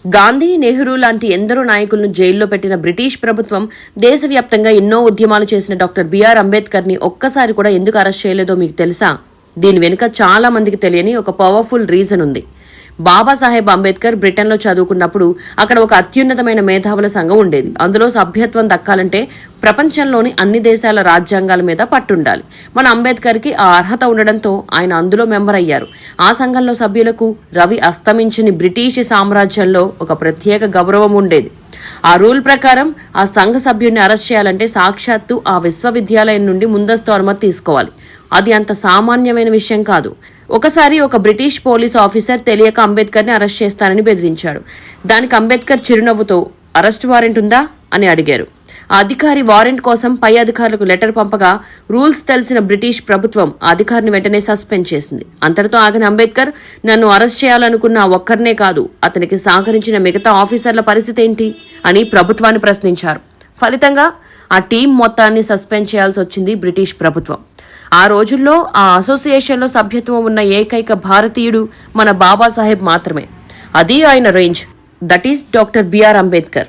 గాంధీ, నెహ్రూ లాంటి ఎందరో నాయకులను జైల్లో పెట్టిన బ్రిటిష్ ప్రభుత్వం దేశవ్యాప్తంగా ఎన్నో ఉద్యమాలు చేసిన డాక్టర్ బిఆర్ అంబేద్కర్ ని ఒక్కసారి కూడా ఎందుకు అరెస్ట్ చేయలేదో మీకు తెలుసా? దీని వెనుక చాలా మందికి తెలియని ఒక పవర్ఫుల్ రీజన్ ఉంది. బాబాసాహెబ్ అంబేద్కర్ బ్రిటన్లో చదువుకున్నప్పుడు అక్కడ ఒక అత్యున్నతమైన మేధావుల సంఘం ఉండేది. అందులో సభ్యత్వం దక్కాలంటే ప్రపంచంలోని అన్ని దేశాల రాజ్యాంగాల మీద పట్టుండాలి. మన అంబేద్కర్కి ఆ అర్హత ఉండడంతో ఆయన అందులో మెంబర్ అయ్యారు. ఆ సంఘంలో సభ్యులకు రవి అస్తమించని బ్రిటిష్ సామ్రాజ్యంలో ఒక ప్రత్యేక గౌరవం ఉండేది. ఆ రూల్ ప్రకారం ఆ సంఘ సభ్యుడిని అరెస్ట్ చేయాలంటే సాక్షాత్తు ఆ విశ్వవిద్యాలయం నుండి ముందస్తు అనుమతి తీసుకోవాలి. అది అంత సామాన్యమైన విషయం కాదు. ఒకసారి ఒక బ్రిటిష్ పోలీస్ ఆఫీసర్ తెలియక అంబేద్కర్ ని అరెస్ట్ చేస్తానని బెదిరించాడు. దానికి అంబేద్కర్ చిరునవ్వుతో అరెస్ట్ వారెంట్ ఉందా అని అడిగారు. ఆ అధికారి వారెంట్ కోసం పై అధికారులకు లెటర్ పంపగా రూల్స్ తెలిసిన బ్రిటిష్ ప్రభుత్వం ఆ అధికారిని వెంటనే సస్పెండ్ చేసింది. అంతటితో ఆగిన అంబేద్కర్, నన్ను అరెస్ట్ చేయాలనుకున్న ఒక్కరినే కాదు, అతనికి సహకరించిన మిగతా ఆఫీసర్ల పరిస్థితి ఏంటి అని ప్రభుత్వాన్ని ప్రశ్నించారు. ఫలితంగా ఆ టీం మొత్తాన్ని సస్పెండ్ చేయాల్సి వచ్చింది బ్రిటిష్ ప్రభుత్వం. ఆ రోజుల్లో ఆ అసోసియేషన్లో సభ్యత్వం ఉన్న ఏకైక భారతీయుడు మన బాబాసాహెబ్ మాత్రమే. అది ఆయన range. That is doctor B R Ambedkar.